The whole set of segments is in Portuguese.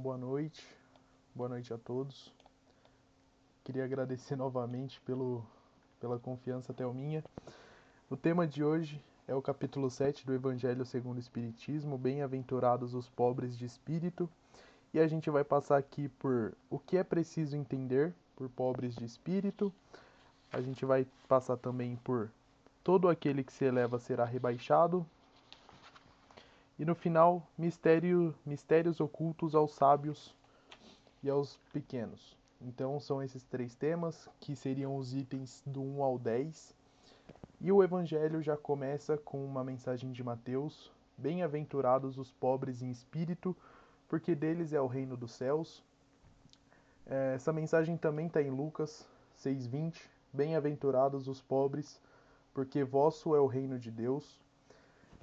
Boa noite a todos. Queria agradecer novamente pela confiança Thelminha. O tema de hoje é o capítulo 7 do Evangelho segundo o Espiritismo, Bem-aventurados os pobres de espírito, e a gente vai passar aqui por o que é preciso entender por pobres de espírito, a gente vai passar também por todo aquele que se eleva será rebaixado, e no final, mistérios ocultos aos sábios e aos pequenos. Então são esses três temas que seriam os itens do 1 ao 10. E o Evangelho já começa com uma mensagem de Mateus: Bem-aventurados os pobres em espírito, porque deles é o reino dos céus. Essa mensagem também está em Lucas 6,20: Bem-aventurados os pobres, porque vosso é o reino de Deus.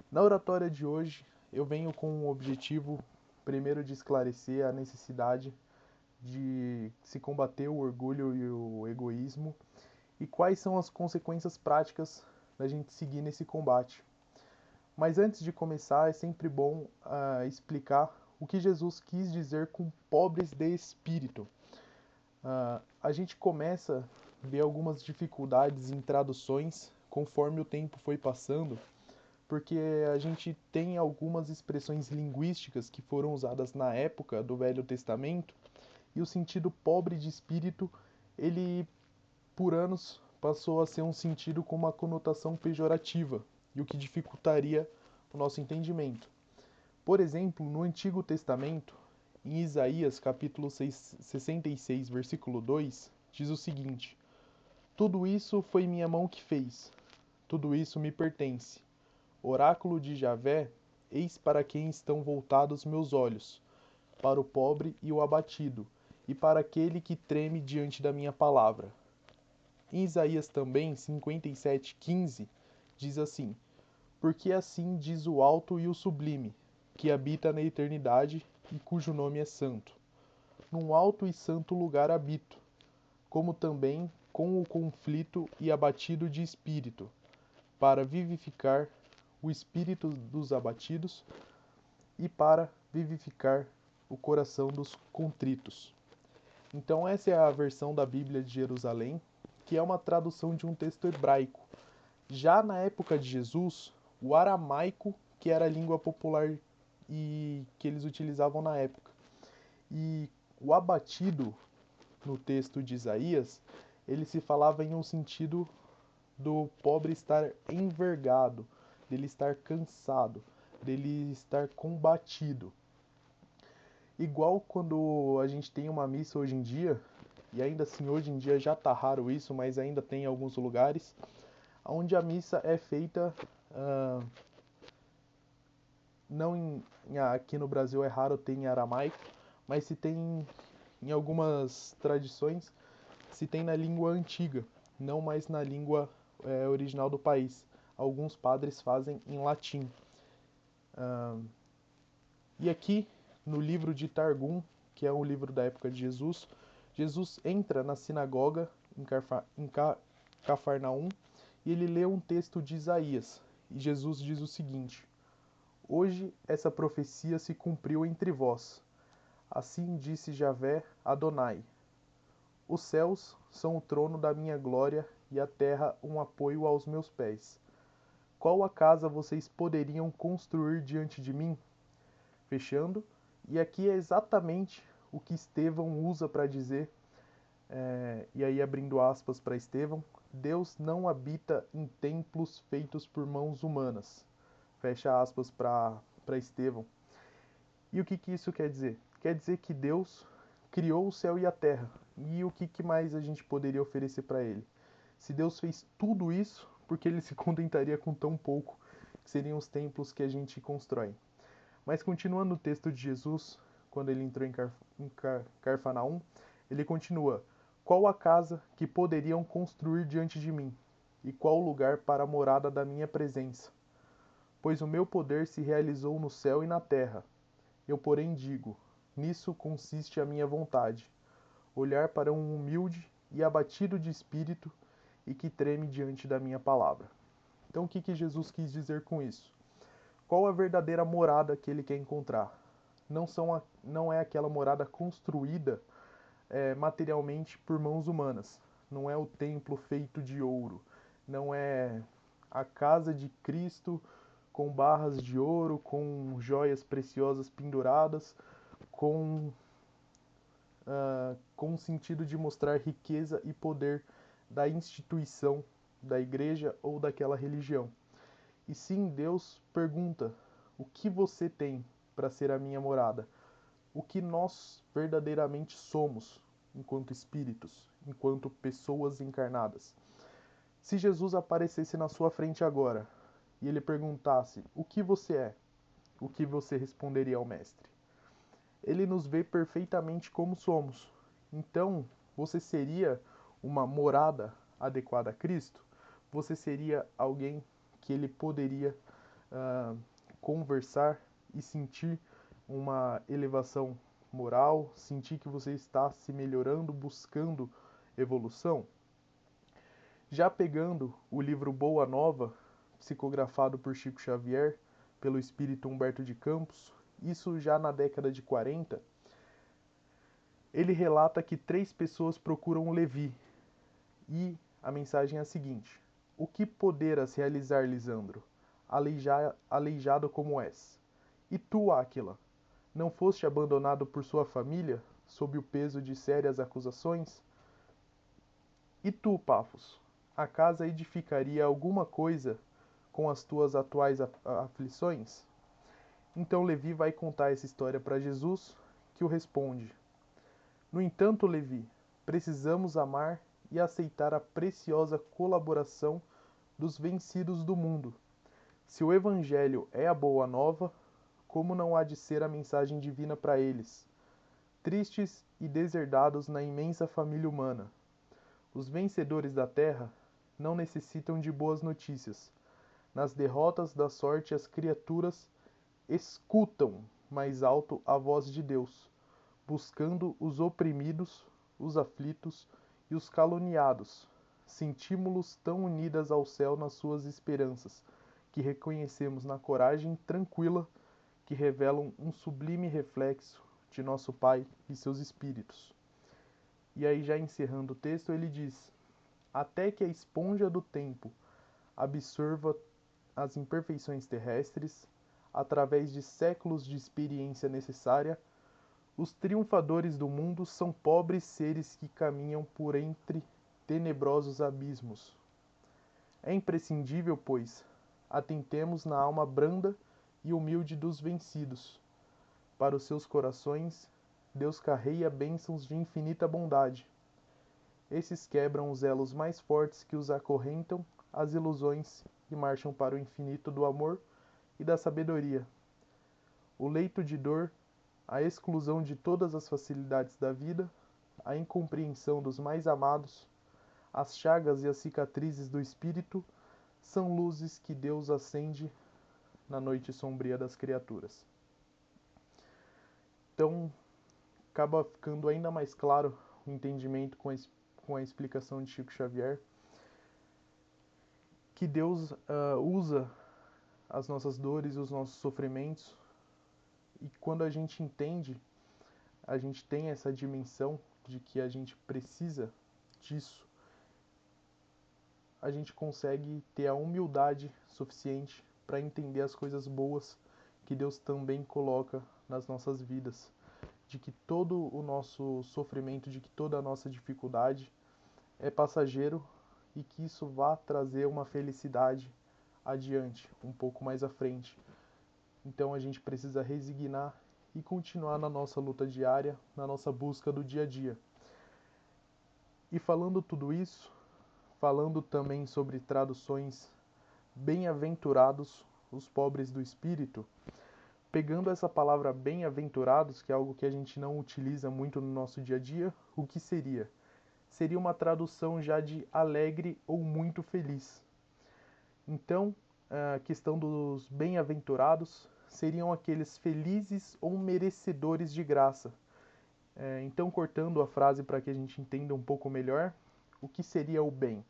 Na oratória de hoje, eu venho com o objetivo, primeiro, de esclarecer a necessidade de se combater o orgulho e o egoísmo e quais são as consequências práticas da gente seguir nesse combate. Mas antes de começar, é sempre bom explicar o que Jesus quis dizer com pobres de espírito. A gente começa a ver algumas dificuldades em traduções conforme o tempo foi passando, porque a gente tem algumas expressões linguísticas que foram usadas na época do Velho Testamento, e o sentido pobre de espírito, ele por anos passou a ser um sentido com uma conotação pejorativa, e o que dificultaria o nosso entendimento. Por exemplo, no Antigo Testamento, em Isaías capítulo 66, versículo 2, diz o seguinte: Tudo isso foi minha mão que fez, tudo isso me pertence. Oráculo de Javé, eis para quem estão voltados meus olhos, para o pobre e o abatido, e para aquele que treme diante da minha palavra. Em Isaías também, 57:15, diz assim: Porque assim diz o alto e o sublime, que habita na eternidade e cujo nome é santo. Num alto e santo lugar habito, como também com o conflito e abatido de espírito, para vivificar o espírito dos abatidos e para vivificar o coração dos contritos. Então essa é a versão da Bíblia de Jerusalém, que é uma tradução de um texto hebraico. Já na época de Jesus, o aramaico, que era a língua popular e que eles utilizavam na época. E o abatido, no texto de Isaías, ele se falava em um sentido do pobre estar envergado, dele estar cansado, dele estar combatido. Igual quando a gente tem uma missa hoje em dia, e ainda assim hoje em dia já tá raro isso, mas ainda tem em alguns lugares, onde a missa é feita, não aqui no Brasil é raro ter em aramaico, mas se tem em algumas tradições, se tem na língua antiga, não mais na língua original do país. Alguns padres fazem em latim. E aqui, no livro de Targum, que é um livro da época de Jesus, Jesus entra na sinagoga em Cafarnaum e ele lê um texto de Isaías. E Jesus diz o seguinte: Hoje essa profecia se cumpriu entre vós. Assim disse Javé Adonai: Os céus são o trono da minha glória e a terra um apoio aos meus pés. Qual a casa vocês poderiam construir diante de mim? Fechando. E aqui é exatamente o que Estevão usa para dizer, e aí abrindo aspas para Estevão: Deus não habita em templos feitos por mãos humanas. Fecha aspas para Estevão. E o que isso quer dizer? Quer dizer que Deus criou o céu e a terra. E o que mais a gente poderia oferecer para ele? Se Deus fez tudo isso, por que ele se contentaria com tão pouco, que seriam os templos que a gente constrói? Mas continuando o texto de Jesus, quando ele entrou em Cafarnaum, ele continua: Qual a casa que poderiam construir diante de mim? E qual o lugar para a morada da minha presença? Pois o meu poder se realizou no céu e na terra. Eu, porém, digo: nisso consiste a minha vontade, olhar para um humilde e abatido de espírito e que treme diante da minha palavra. Então, o que Jesus quis dizer com isso? Qual a verdadeira morada que ele quer encontrar? não é aquela morada construída materialmente por mãos humanas. Não é o templo feito de ouro. Não é a casa de Cristo com barras de ouro, com joias preciosas penduradas, com o sentido de mostrar riqueza e poder da instituição, da igreja ou daquela religião. E sim, Deus pergunta: o que você tem para ser a minha morada? O que nós verdadeiramente somos enquanto espíritos, enquanto pessoas encarnadas? Se Jesus aparecesse na sua frente agora e ele perguntasse: o que você é? O que você responderia ao Mestre? Ele nos vê perfeitamente como somos. Então, você seria uma morada adequada a Cristo? Você seria alguém que ele poderia uh, conversar e sentir uma elevação moral, sentir que você está se melhorando, buscando evolução? Já pegando o livro Boa Nova, psicografado por Chico Xavier, pelo espírito Humberto de Campos, isso já na década de 40, ele relata que 3 pessoas procuram Levi. E a mensagem é a seguinte: o que poderas realizar, Lisandro, aleijado como és? E tu, Áquila, não foste abandonado por sua família, sob o peso de sérias acusações? E tu, Pafos, acaso edificaria alguma coisa com as tuas atuais aflições? Então Levi vai contar essa história para Jesus, que o responde: no entanto, Levi, precisamos amar e aceitar a preciosa colaboração dos vencidos do mundo. Se o Evangelho é a boa nova, como não há de ser a mensagem divina para eles, tristes e deserdados na imensa família humana? Os vencedores da terra não necessitam de boas notícias. Nas derrotas da sorte, as criaturas escutam mais alto a voz de Deus, buscando os oprimidos, os aflitos e os caluniados. Sentimos-los tão unidas ao céu nas suas esperanças, que reconhecemos na coragem tranquila que revelam um sublime reflexo de nosso Pai e seus espíritos. E aí, já encerrando o texto, ele diz: até que a esponja do tempo absorva as imperfeições terrestres, através de séculos de experiência necessária, os triunfadores do mundo são pobres seres que caminham por entre tenebrosos abismos. É imprescindível, pois, atentemos na alma branda e humilde dos vencidos. Para os seus corações, Deus carreia bênçãos de infinita bondade. Esses quebram os elos mais fortes que os acorrentam às ilusões e marcham para o infinito do amor e da sabedoria. O leito de dor, a exclusão de todas as facilidades da vida, a incompreensão dos mais amados, as chagas e as cicatrizes do espírito são luzes que Deus acende na noite sombria das criaturas. Então, acaba ficando ainda mais claro o entendimento com a explicação de Chico Xavier, que Deus usa as nossas dores, os nossos sofrimentos, e quando a gente entende, a gente tem essa dimensão de que a gente precisa disso, a gente consegue ter a humildade suficiente para entender as coisas boas que Deus também coloca nas nossas vidas, de que todo o nosso sofrimento, de que toda a nossa dificuldade é passageiro e que isso vai trazer uma felicidade adiante, um pouco mais à frente. Então a gente precisa resignar e continuar na nossa luta diária, na nossa busca do dia a dia. E falando tudo isso, falando também sobre traduções, bem-aventurados os pobres do espírito, pegando essa palavra bem-aventurados, que é algo que a gente não utiliza muito no nosso dia a dia, o que seria? Seria uma tradução já de alegre ou muito feliz. Então, a questão dos bem-aventurados seriam aqueles felizes ou merecedores de graça. Então, cortando a frase para que a gente entenda um pouco melhor, o que seria o bem?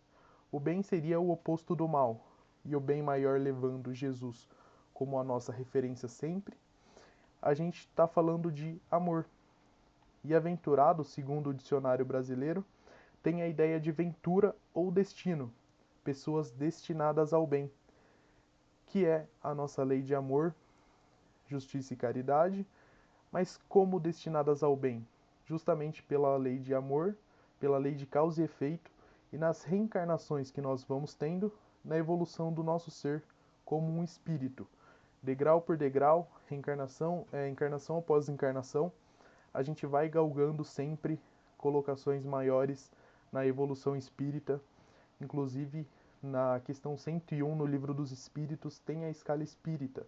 O bem seria o oposto do mal, e o bem maior levando Jesus como a nossa referência sempre. a gente está falando de amor. E aventurado, segundo o dicionário brasileiro, tem a ideia de ventura ou destino, pessoas destinadas ao bem, que é a nossa lei de amor, justiça e caridade, mas como destinadas ao bem? Justamente pela lei de amor, pela lei de causa e efeito, e nas reencarnações que nós vamos tendo, na evolução do nosso ser como um espírito. Degrau por degrau, encarnação após encarnação, a gente vai galgando sempre colocações maiores na evolução espírita. Inclusive, na questão 101 no Livro dos Espíritos, tem a escala espírita,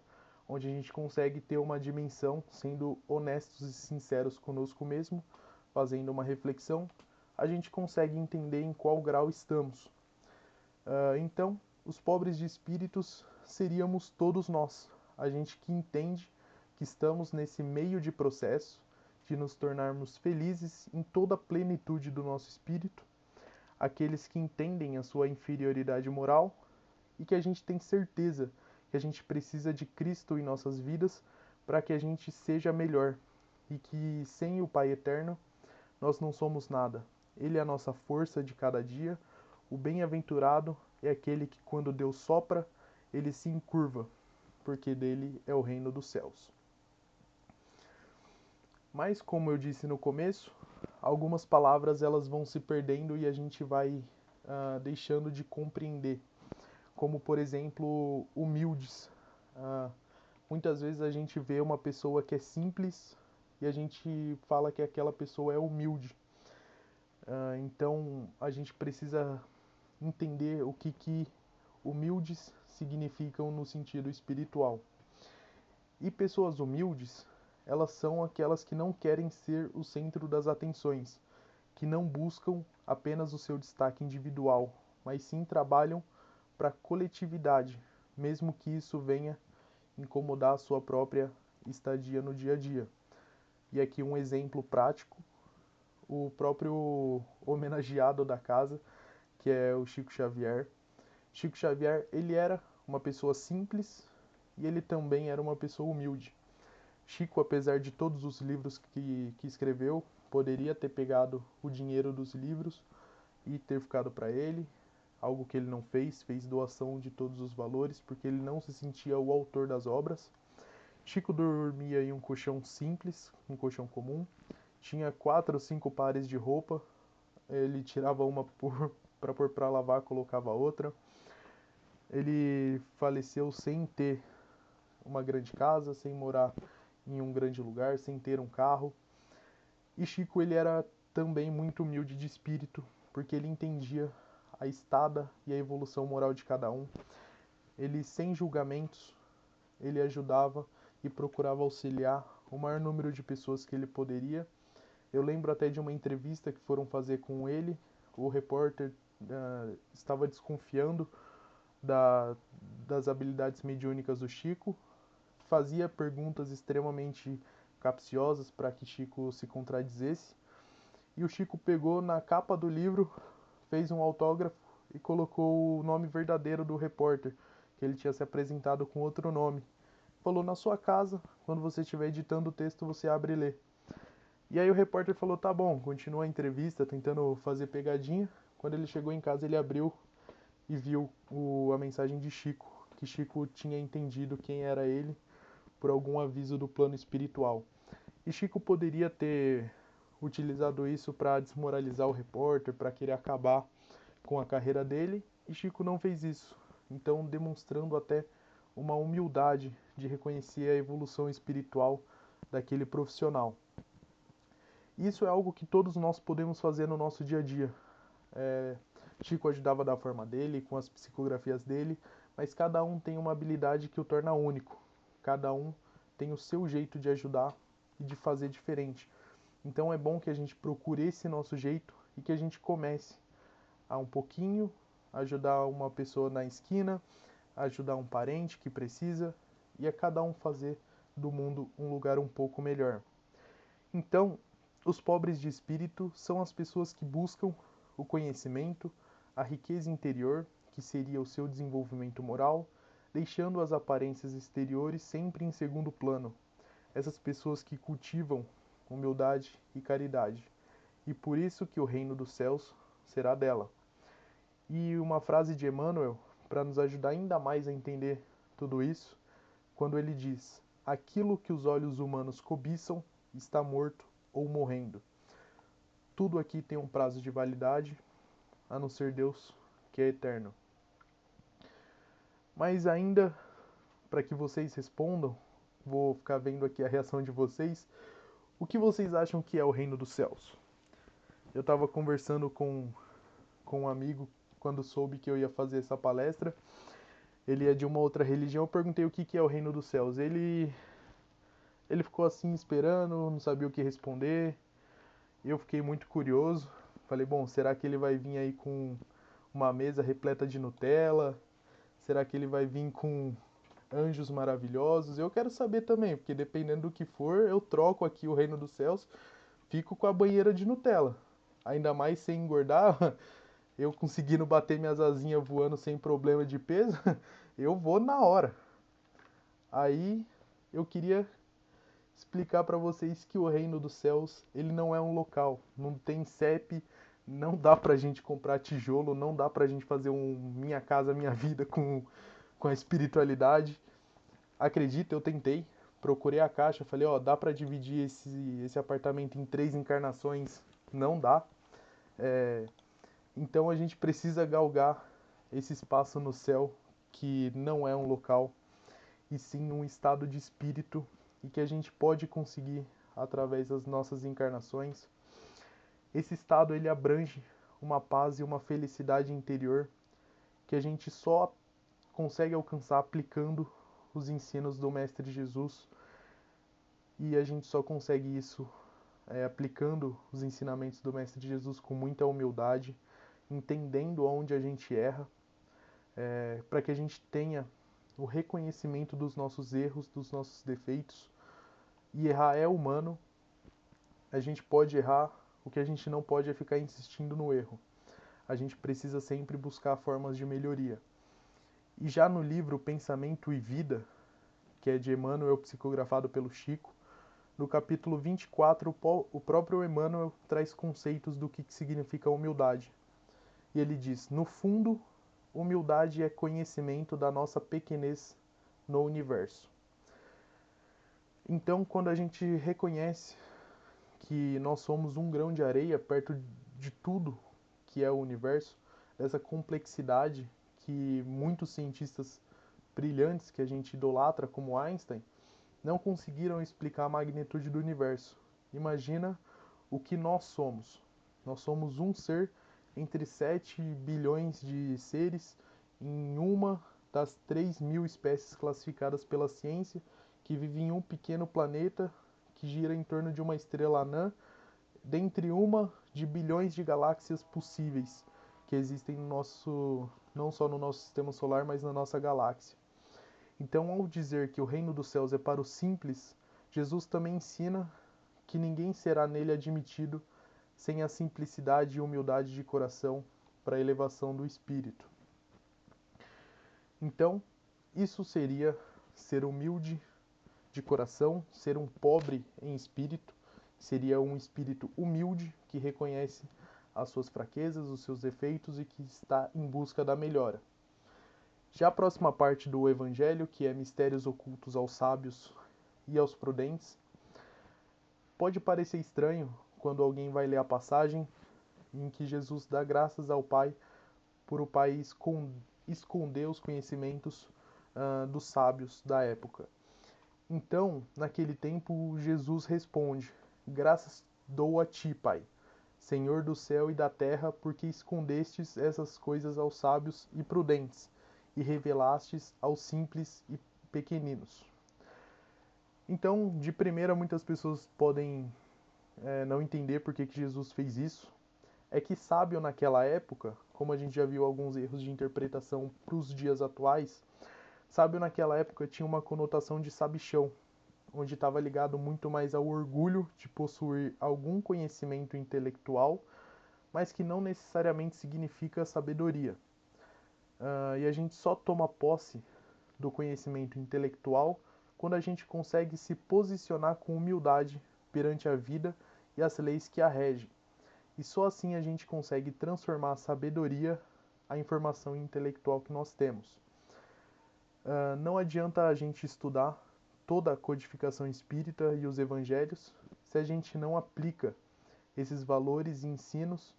onde a gente consegue ter uma dimensão, sendo honestos e sinceros conosco mesmo, fazendo uma reflexão, a gente consegue entender em qual grau estamos. Então, os pobres de espíritos seríamos todos nós, a gente que entende que estamos nesse meio de processo de nos tornarmos felizes em toda a plenitude do nosso espírito, aqueles que entendem a sua inferioridade moral e que a gente tem certeza que a gente precisa de Cristo em nossas vidas para que a gente seja melhor e que sem o Pai Eterno nós não somos nada. Ele é a nossa força de cada dia. O bem-aventurado é aquele que quando Deus sopra, ele se encurva, porque dele é o reino dos céus. Mas como eu disse no começo, algumas palavras elas vão se perdendo e a gente vai deixando de compreender. Como, por exemplo, humildes. Muitas vezes a gente vê uma pessoa que é simples e a gente fala que aquela pessoa é humilde. Então a gente precisa entender o que humildes significam no sentido espiritual. E pessoas humildes, elas são aquelas que não querem ser o centro das atenções, que não buscam apenas o seu destaque individual, mas sim trabalham para a coletividade, mesmo que isso venha incomodar a sua própria estadia no dia a dia. E aqui um exemplo prático, o próprio homenageado da casa, que é o Chico Xavier. Chico Xavier, ele era uma pessoa simples e ele também era uma pessoa humilde. Chico, apesar de todos os livros que escreveu, poderia ter pegado o dinheiro dos livros e ter ficado para ele, algo que ele não fez, fez doação de todos os valores, porque ele não se sentia o autor das obras. Chico dormia em um colchão simples, um colchão comum, tinha 4 ou 5 pares de roupa, ele tirava uma para pôr para lavar, colocava outra. Ele faleceu sem ter uma grande casa, sem morar em um grande lugar, sem ter um carro. E Chico, ele era também muito humilde de espírito, porque ele entendia a estada e a evolução moral de cada um. Ele, sem julgamentos, ele ajudava e procurava auxiliar o maior número de pessoas que ele poderia. Eu lembro até de uma entrevista que foram fazer com ele, o repórter estava desconfiando das habilidades mediúnicas do Chico, fazia perguntas extremamente capciosas para que Chico se contradizesse, e o Chico pegou na capa do livro, fez um autógrafo e colocou o nome verdadeiro do repórter, que ele tinha se apresentado com outro nome. Falou: na sua casa, quando você estiver editando o texto, você abre e lê. E aí o repórter falou: tá bom, continua a entrevista, tentando fazer pegadinha. Quando ele chegou em casa, ele abriu e viu a mensagem de Chico, que Chico tinha entendido quem era ele por algum aviso do plano espiritual. E Chico poderia ter utilizado isso para desmoralizar o repórter, para querer acabar com a carreira dele, e Chico não fez isso. Então, demonstrando até uma humildade de reconhecer a evolução espiritual daquele profissional. Isso é algo que todos nós podemos fazer no nosso dia a dia. Chico ajudava da forma dele, com as psicografias dele, mas cada um tem uma habilidade que o torna único. Cada um tem o seu jeito de ajudar e de fazer diferente. Então é bom que a gente procure esse nosso jeito e que a gente comece a um pouquinho ajudar uma pessoa na esquina, ajudar um parente que precisa, e a cada um fazer do mundo um lugar um pouco melhor. Então, os pobres de espírito são as pessoas que buscam o conhecimento, a riqueza interior, que seria o seu desenvolvimento moral, deixando as aparências exteriores sempre em segundo plano. essas pessoas que cultivam humildade e caridade. E por isso que o reino dos céus será dela. E uma frase de Emmanuel, para nos ajudar ainda mais a entender tudo isso, quando ele diz: aquilo que os olhos humanos cobiçam está morto ou morrendo. Tudo aqui tem um prazo de validade, a não ser Deus, que é eterno. Mas ainda, para que vocês respondam, vou ficar vendo aqui a reação de vocês. O que vocês acham que é o reino dos céus? Eu estava conversando com um amigo quando soube que eu ia fazer essa palestra. Ele é de uma outra religião. Eu perguntei o que é o reino dos céus. Ele ficou assim esperando, não sabia o que responder. Eu fiquei muito curioso. Falei, bom, será que ele vai vir aí com uma mesa repleta de Nutella? Será que ele vai vir com anjos maravilhosos? Eu quero saber também, porque dependendo do que for, eu troco aqui o reino dos céus, fico com a banheira de Nutella. Ainda mais sem engordar, eu conseguindo bater minhas asinhas voando sem problema de peso, eu vou na hora. Aí eu queria explicar para vocês que o reino dos céus, ele não é um local, não tem CEP, não dá pra gente comprar tijolo, não dá pra gente fazer um minha casa, minha vida com a espiritualidade. Acredita, eu tentei, procurei a caixa, falei, ó, dá pra dividir esse apartamento em 3 encarnações? Não dá. Então a gente precisa galgar esse espaço no céu, que não é um local, e sim um estado de espírito, e que a gente pode conseguir através das nossas encarnações. Esse estado ele abrange uma paz e uma felicidade interior que a gente só consegue alcançar aplicando os ensinos do Mestre Jesus, e a gente só consegue isso aplicando os ensinamentos do Mestre Jesus com muita humildade, entendendo onde a gente erra, para que a gente tenha o reconhecimento dos nossos erros, dos nossos defeitos. E errar é humano, a gente pode errar, o que a gente não pode é ficar insistindo no erro. A gente precisa sempre buscar formas de melhoria. E já no livro Pensamento e Vida, que é de Emmanuel, psicografado pelo Chico, no capítulo 24, o próprio Emmanuel traz conceitos do que significa humildade. E ele diz: no fundo, humildade é conhecimento da nossa pequenez no universo. Então, quando a gente reconhece que nós somos um grão de areia perto de tudo que é o universo, dessa complexidade que muitos cientistas brilhantes que a gente idolatra, como Einstein, não conseguiram explicar a magnitude do universo. Imagina o que nós somos. Nós somos um ser entre 7 bilhões de seres em uma das 3.000 espécies classificadas pela ciência que vivem em um pequeno planeta que gira em torno de uma estrela anã, dentre uma de bilhões de galáxias possíveis que existem no nosso, não só no nosso sistema solar, mas na nossa galáxia. Então, ao dizer que o reino dos céus é para os simples, Jesus também ensina que ninguém será nele admitido sem a simplicidade e humildade de coração para a elevação do espírito. Então, isso seria ser humilde de coração, ser um pobre em espírito, seria um espírito humilde que reconhece as suas fraquezas, os seus defeitos e que está em busca da melhora. Já a próxima parte do Evangelho, que é mistérios ocultos aos sábios e aos prudentes, pode parecer estranho quando alguém vai ler a passagem em que Jesus dá graças ao Pai por o Pai esconder os conhecimentos dos sábios da época. Então, naquele tempo, Jesus responde: graças dou a ti, Pai, Senhor do céu e da terra, porque escondestes essas coisas aos sábios e prudentes, e revelastes aos simples e pequeninos. Então, de primeira, muitas pessoas podem não entender por que Jesus fez isso. É que sábio naquela época, como a gente já viu alguns erros de interpretação para os dias atuais, sábio naquela época tinha uma conotação de sabichão, onde estava ligado muito mais ao orgulho de possuir algum conhecimento intelectual, mas que não necessariamente significa sabedoria. E a gente só toma posse do conhecimento intelectual quando a gente consegue se posicionar com humildade perante a vida e as leis que a regem. E só assim a gente consegue transformar a sabedoria, a informação intelectual que nós temos. Não adianta a gente estudar toda a codificação espírita e os evangelhos se a gente não aplica esses valores e ensinos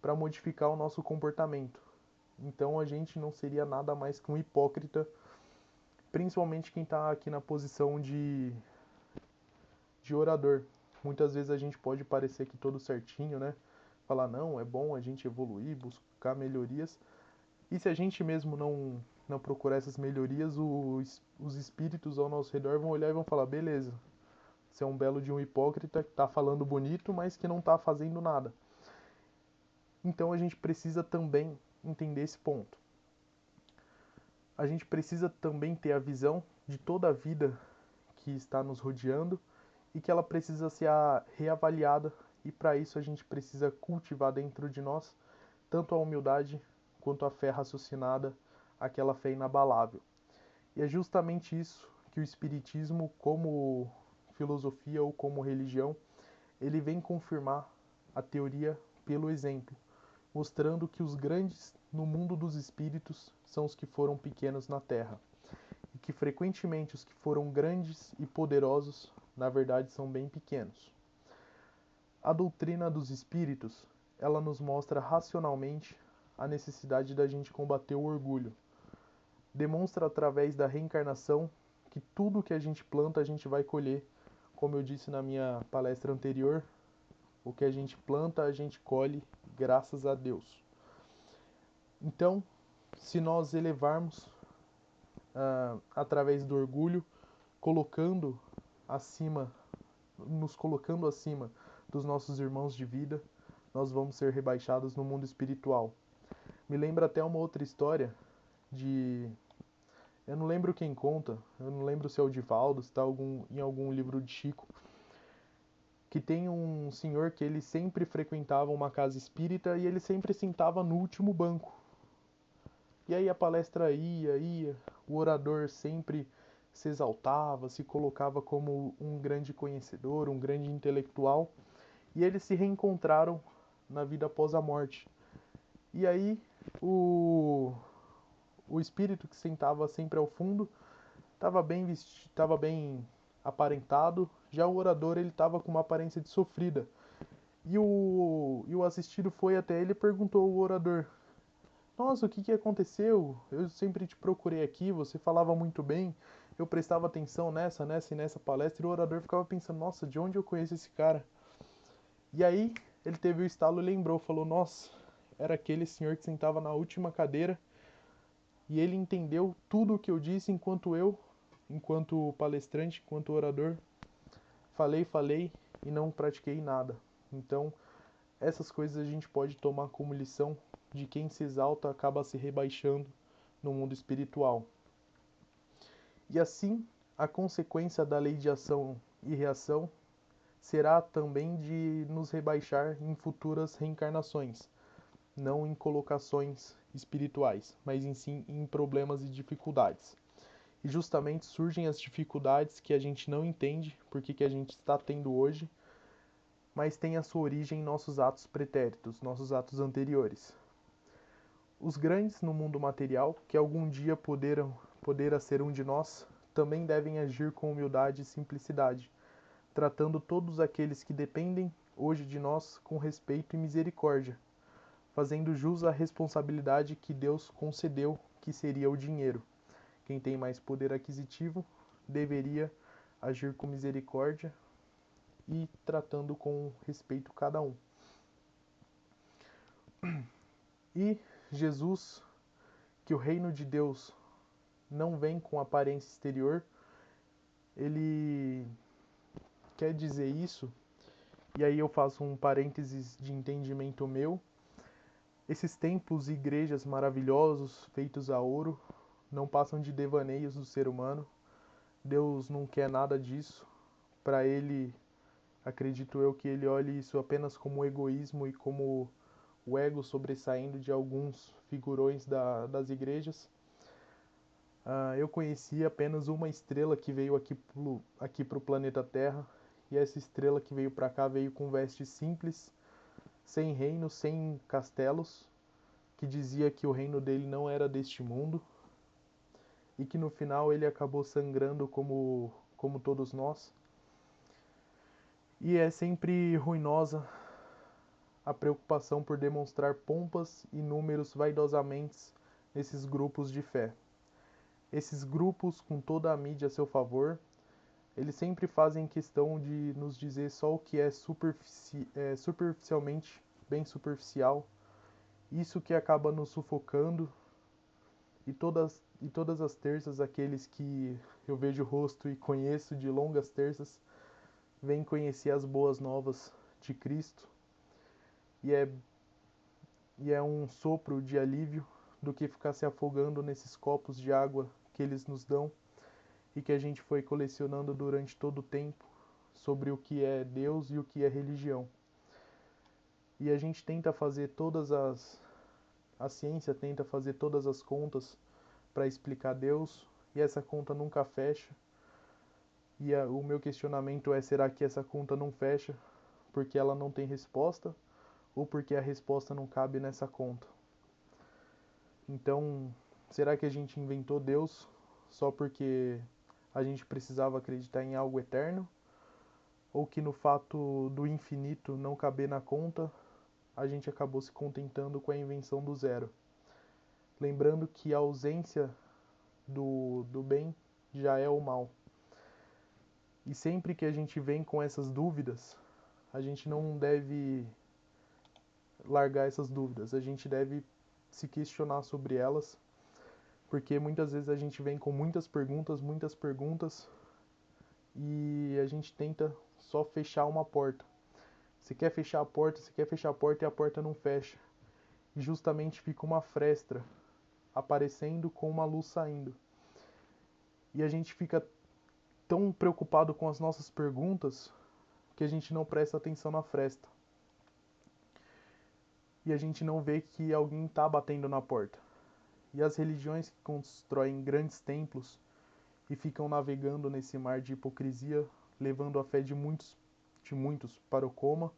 para modificar o nosso comportamento. Então a gente não seria nada mais que um hipócrita, principalmente quem está aqui na posição de orador. Muitas vezes a gente pode parecer que todo certinho, né? Falar, não, é bom a gente evoluir, buscar melhorias. E se a gente mesmo não procurar essas melhorias, os espíritos ao nosso redor vão olhar e vão falar, beleza, você é um belo de um hipócrita que está falando bonito, mas que não está fazendo nada. Então a gente precisa também entender esse ponto. A gente precisa também ter a visão de toda a vida que está nos rodeando e que ela precisa ser reavaliada, e para isso a gente precisa cultivar dentro de nós tanto a humildade quanto a fé raciocinada, aquela fé inabalável. E é justamente isso que o Espiritismo, como filosofia ou como religião, ele vem confirmar a teoria pelo exemplo, mostrando que os grandes no mundo dos espíritos são os que foram pequenos na Terra, e que frequentemente os que foram grandes e poderosos, na verdade, são bem pequenos. A doutrina dos espíritos, ela nos mostra racionalmente a necessidade da gente combater o orgulho. Demonstra através da reencarnação que tudo que a gente planta a gente vai colher. Como eu disse na minha palestra anterior, o que a gente planta a gente colhe, graças a Deus. Então, se nós elevarmos através do orgulho, nos colocando acima dos nossos irmãos de vida, nós vamos ser rebaixados no mundo espiritual. Me lembra até uma outra história eu não lembro quem conta, eu não lembro se é o Divaldo, se está em algum livro de Chico, que tem um senhor que ele sempre frequentava uma casa espírita e ele sempre sentava no último banco. E aí a palestra ia, o orador sempre se exaltava, se colocava como um grande conhecedor, um grande intelectual, e eles se reencontraram na vida após a morte. E aí o espírito que sentava sempre ao fundo estava bem vestido, estava bem aparentado, já o orador ele estava com uma aparência de sofrida. E o assistido foi até ele e perguntou ao orador: Nossa, o que aconteceu? Eu sempre te procurei aqui, você falava muito bem, eu prestava atenção nessa e nessa palestra, e o orador ficava pensando: Nossa, de onde eu conheço esse cara? E aí ele teve o estalo e lembrou, falou: Nossa, era aquele senhor que sentava na última cadeira, e ele entendeu tudo o que eu disse enquanto palestrante, enquanto orador, falei e não pratiquei nada. Então, essas coisas a gente pode tomar como lição de quem se exalta acaba se rebaixando no mundo espiritual. E assim, a consequência da lei de ação e reação será também de nos rebaixar em futuras reencarnações, não em colocações espirituais, mas em problemas e dificuldades. E justamente surgem as dificuldades que a gente não entende porque que a gente está tendo hoje, mas tem a sua origem em nossos atos pretéritos, nossos atos anteriores. Os grandes no mundo material, que algum dia poderá ser um de nós, também devem agir com humildade e simplicidade, tratando todos aqueles que dependem hoje de nós com respeito e misericórdia, fazendo jus à responsabilidade que Deus concedeu, que seria o dinheiro. Quem tem mais poder aquisitivo deveria agir com misericórdia e tratando com respeito cada um. E Jesus, que o reino de Deus não vem com aparência exterior, ele quer dizer isso, e aí eu faço um parênteses de entendimento meu. Esses templos e igrejas maravilhosos, feitos a ouro, não passam de devaneios do ser humano. Deus não quer nada disso. Para ele, acredito eu que ele olhe isso apenas como egoísmo e como o ego sobressaindo de alguns figurões das igrejas. Eu conheci apenas uma estrela que veio aqui para o planeta Terra, e essa estrela que veio para cá veio com vestes simples, sem reino, sem castelos, que dizia que o reino dele não era deste mundo e que no final ele acabou sangrando como todos nós. E é sempre ruinosa a preocupação por demonstrar pompas e números vaidosamente nesses grupos de fé. Esses grupos, com toda a mídia a seu favor, eles sempre fazem questão de nos dizer só o que é superficialmente, bem superficial, isso que acaba nos sufocando. E todas as terças, aqueles que eu vejo o rosto e conheço de longas terças, vêm conhecer as boas novas de Cristo, e é um sopro de alívio do que ficar se afogando nesses copos de água que eles nos dão e que a gente foi colecionando durante todo o tempo sobre o que é Deus e o que é religião. E a gente tenta fazer a ciência tenta fazer todas as contas para explicar Deus, e essa conta nunca fecha. E o meu questionamento é: será que essa conta não fecha porque ela não tem resposta, ou porque a resposta não cabe nessa conta? Então, será que a gente inventou Deus só porque a gente precisava acreditar em algo eterno? Ou que no fato do infinito não caber na conta, a gente acabou se contentando com a invenção do zero? Lembrando que a ausência do bem já é o mal. E sempre que a gente vem com essas dúvidas, a gente não deve largar essas dúvidas, a gente deve se questionar sobre elas, porque muitas vezes a gente vem com muitas perguntas, e a gente tenta só fechar uma porta. Você quer fechar a porta, e a porta não fecha. E justamente fica uma fresta aparecendo com uma luz saindo. E a gente fica tão preocupado com as nossas perguntas que a gente não presta atenção na fresta. E a gente não vê que alguém está batendo na porta. E as religiões que constroem grandes templos e ficam navegando nesse mar de hipocrisia, levando a fé de muitos para o coma,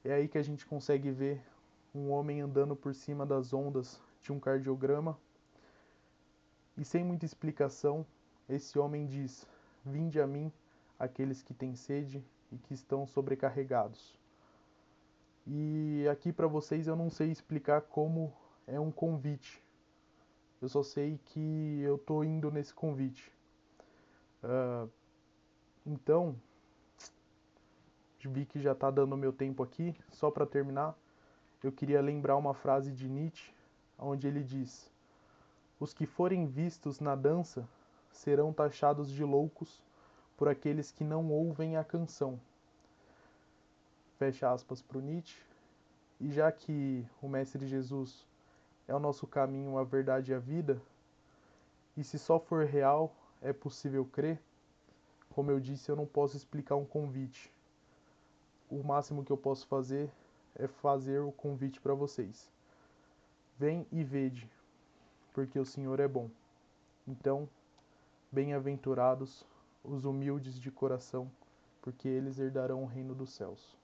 é aí que a gente consegue ver um homem andando por cima das ondas de um cardiograma, e sem muita explicação, esse homem diz: "Vinde a mim, aqueles que têm sede e que estão sobrecarregados." E aqui para vocês eu não sei explicar como é um convite. Eu só sei que eu tô indo nesse convite. Então, vi que já tá dando meu tempo aqui. Só para terminar, eu queria lembrar uma frase de Nietzsche, onde ele diz: "Os que forem vistos na dança serão taxados de loucos por aqueles que não ouvem a canção." Fecha aspas para o Nietzsche. E já que o Mestre Jesus é o nosso caminho, a verdade e a vida, e se só for real é possível crer, como eu disse, eu não posso explicar um convite. O máximo que eu posso fazer é fazer o convite para vocês. Vem e vede, porque o Senhor é bom. Então, bem-aventurados os humildes de coração, porque eles herdarão o reino dos céus.